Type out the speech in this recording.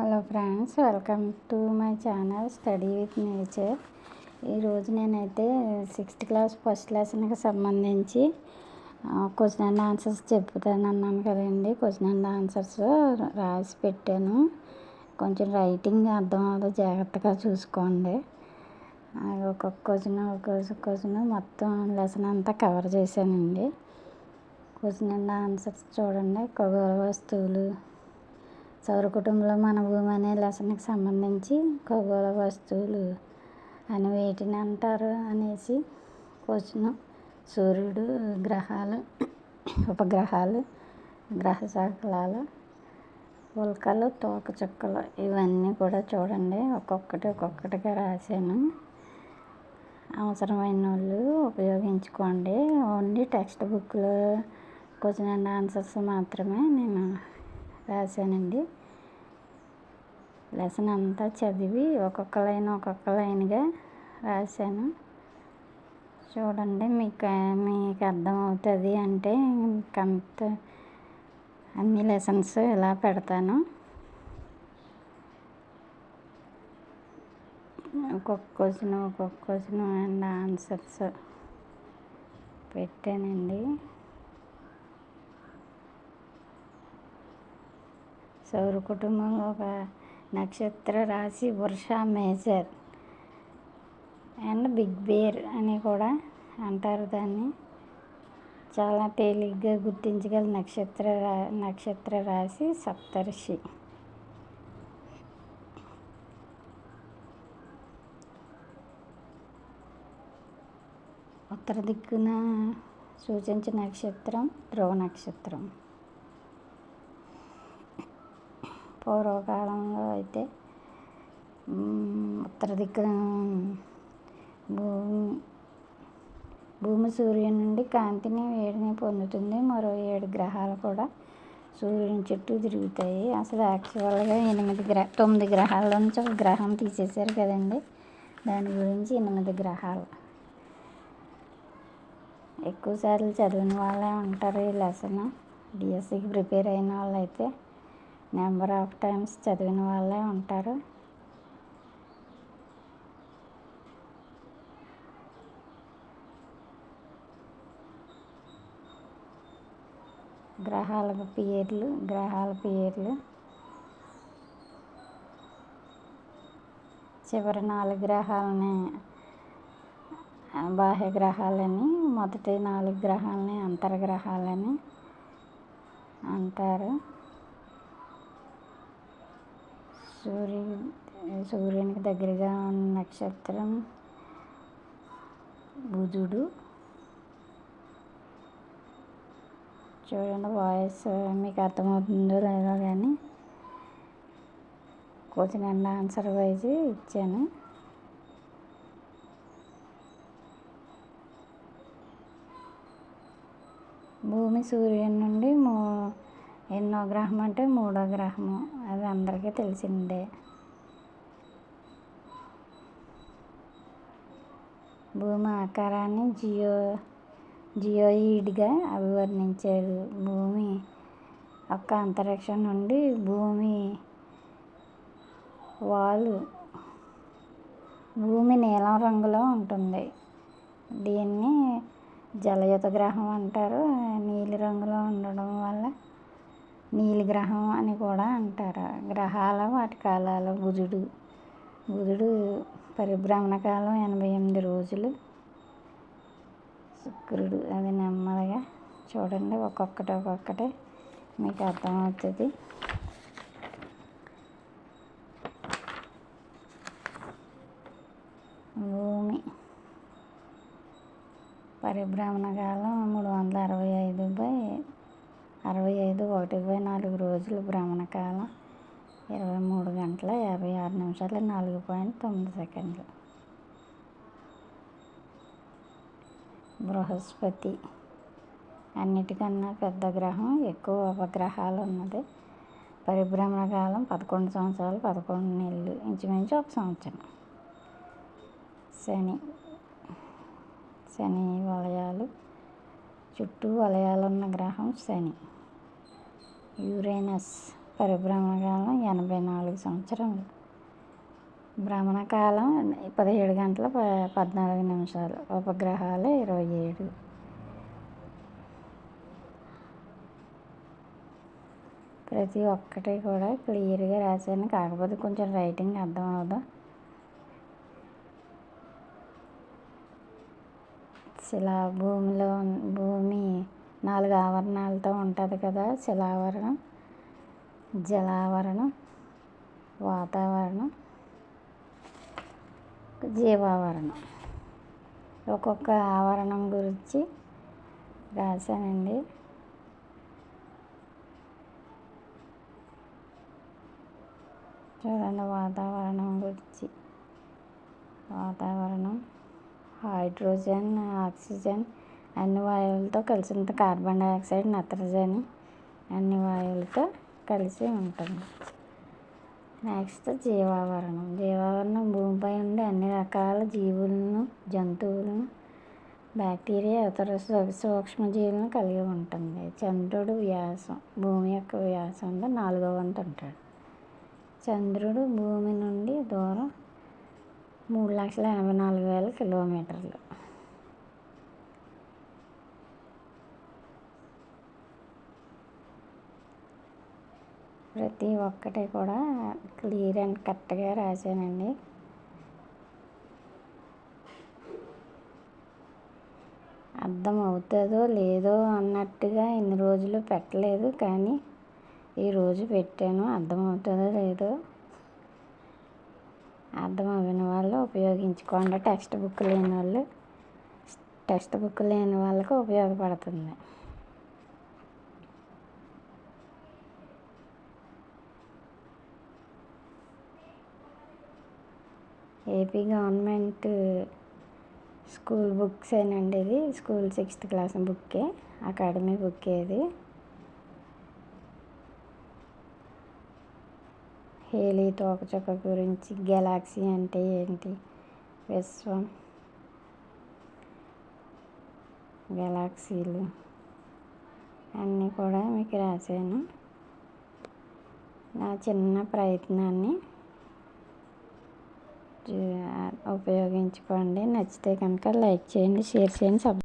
Hello friends, welcome to my channel study with nature. ఈరోజు నేనైతే 6th class first లెసన్కి సంబంధించి question and answers చెప్తాను అన్నాను కదండి. క్వశ్చన్ అండ్ ఆన్సర్స్ రాసి పెట్టాను. కొంచెం రైటింగ్ అర్థం అవ్వదు, జాగ్రత్తగా చూసుకోండి. ఒక్కొక్క క్వశ్చన్ మొత్తం లెసన్ అంతా కవర్ చేశానండి. క్వశ్చన్ అండ్ ఆన్సర్స్ చూడండి. ఖగోళ వస్తువులు, సౌర కుటుంబంలో మన భూమి అనే లెసన్కి సంబంధించి ఖగోళ వస్తువులు అని వేటిని అంటారు అనేసి క్వశ్చన్. సూర్యుడు, గ్రహాలు, ఉపగ్రహాలు, గ్రహ శకలాలు, ఉల్కలు, తోకచుక్కలు, ఇవన్నీ కూడా చూడండి. ఒక్కొక్కటిగా రాశాను. అవసరమైన వాళ్ళు ఉపయోగించుకోండి. ఓన్లీ టెక్స్ట్ బుక్లో క్వశ్చన్ అండ్ ఆన్సర్స్ మాత్రమే నేను రాశానండి. లెసన్ అంతా చదివి ఒక్కొక్క లైన్గా రాశాను. చూడండి, మీకు అర్థమవుతుంది అంటే అన్ని లెసన్స్ ఇలా పెడతాను. ఒక్కొక్క క్వశ్చన్ అండ్ ఆన్సర్స్ పెట్టానండి. సౌర కుటుంబంలో ఒక నక్షత్ర రాశి వృష మేజర్ అండ్ బిగ్ బేర్ అని కూడా అంటారు దాన్ని. చాలా తేలిగ్గా గుర్తించగల నక్షత్ర రాశి సప్తర్షి. ఉత్తర దిక్కున సూచించే నక్షత్రం ధ్రువ నక్షత్రం. పూర్వకాలంలో అయితే ఉత్తర దిక్కున భూమి సూర్యుని నుండి కాంతిని, వేడిని పొందుతుంది. మరో 7 గ్రహాలు కూడా సూర్యుని చుట్టూ తిరుగుతాయి. అసలు యాక్చువల్గా 9 గ్రహాల నుంచి ఒక గ్రహం తీసేశారు కదండి. దాని గురించి 8 గ్రహాలు. ఎక్కువసార్లు చదివిన వాళ్ళే ఉంటారు ఈ లెసన్. డిఎస్సికి ప్రిపేర్ అయిన వాళ్ళు అయితే నెంబర్ ఆఫ్ టైమ్స్ చదివిన వాళ్ళే ఉంటారు. గ్రహాల పేర్లు చివరి 4 గ్రహాలని బాహ్య గ్రహాలని, మొదటి 4 గ్రహాలని అంతర్గ్రహాలని అంటారు. సూర్యునికి దగ్గరగా ఉన్న నక్షత్రం బుధుడు. చూడండి, వాయిస్ మీకు అర్థమవుతుందో లేదో కానీ క్వశ్చన్ అండ్ ఆన్సర్ వైజ్ ఇచ్చాను. భూమి సూర్యుని నుండి ఎన్నో గ్రహం అంటే 3వ గ్రహము. అది అందరికీ తెలిసిందే. భూమి ఆకారాన్ని జియోయిడ్గా అభివర్ణించారు. భూమి యొక్క అంతరిక్షం నుండి భూమి నీలం రంగులో ఉంటుంది. దీన్ని జలయుత గ్రహం అంటారు. నీలి రంగులో ఉండడం వల్ల నీలి గ్రహం అని కూడా అంటారు. గ్రహాల వాటి కాలాలు. బుధుడు పరిభ్రమణ కాలం 88 రోజులు. శుక్రుడు అది నెమ్మదిగా చూడండి. ఒక్కొక్కటి మీకు అర్థమవుతుంది. భూమి పరిభ్రమణ కాలం 365/1/4 రోజులు. భ్రమణ కాలం 23 గంటల 56 నిమిషాల 4.9 సెకండ్లు. బృహస్పతి అన్నిటికన్నా పెద్ద గ్రహం. ఎక్కువ ఉపగ్రహాలు ఉన్నది. పరిభ్రమణ కాలం 11 సంవత్సరాలు 11 నెలలు, ఇంచుమించు 1 సంవత్సరం. శని వలయాలు, చుట్టూ వలయాలున్న గ్రహం శని. యురేనస్ పరిభ్రమణ కాలం 84 సంవత్సరాలు. భ్రమణ కాలం 17 గంటల 14 నిమిషాలు. ఉపగ్రహాలు 27. ప్రతి ఒక్కటి కూడా క్లియర్గా రాశాను, కాకపోతే కొంచెం రైటింగ్ అర్థం అవ్వదు. భూమి 4 ఆవరణాలతో ఉంటుంది కదా: శిలావరణం, జలావరణం, వాతావరణం, జీవావరణం. ఒక్కొక్క ఆవరణం గురించి రాశానండి. చూడండి, వాతావరణం గురించి. వాతావరణం హైడ్రోజన్, ఆక్సిజన్ అన్ని వాయువులతో కలిసి ఉంటుంది. కార్బన్ డైఆక్సైడ్, నత్రజని అన్ని వాయువులతో కలిసి ఉంటుంది. నెక్స్ట్ జీవావరణం. జీవావరణం భూమిపై ఉండే అన్ని రకాల జీవులను, జంతువులను, బ్యాక్టీరియా, ఇతర సూక్ష్మజీవులను కలిగి ఉంటుంది. చంద్రుడు వ్యాసం, భూమి యొక్క వ్యాసంలో 4వ వంతు ఉంటాడు. చంద్రుడు భూమి నుండి దూరం 3,84,000 కిలోమీటర్లు. ప్రతి ఒక్కటి కూడా క్లియర్ అండ్ కరెక్ట్గా రాశానండి. అర్థం అవుతుందో లేదో అన్నట్టుగా ఇన్ని రోజులు పెట్టలేదు, కానీ ఈరోజు పెట్టాను. అర్థమవుతుందో లేదో, అర్థం అవ్వని వాళ్ళు ఉపయోగించుకోండి. టెక్స్ట్ బుక్ లేని వాళ్ళకి ఉపయోగపడుతుంది. ఏపీ గవర్నమెంట్ స్కూల్ బుక్స్ ఏనండి ఇది. స్కూల్ 6th క్లాస్ బుక్కే, అకాడమీ బుక్కే ఇది. హేలీ తోకచుక్క గురించి, గెలాక్సీ అంటే ఏంటి, విశ్వం, గెలాక్సీలు అన్నీ కూడా మీకు రాశాను. నా చిన్న ప్రయత్నాన్ని ఉపయోగించుకోండి. నచ్చితే కనుక లైక్ చేయండి, షేర్ చేయండి,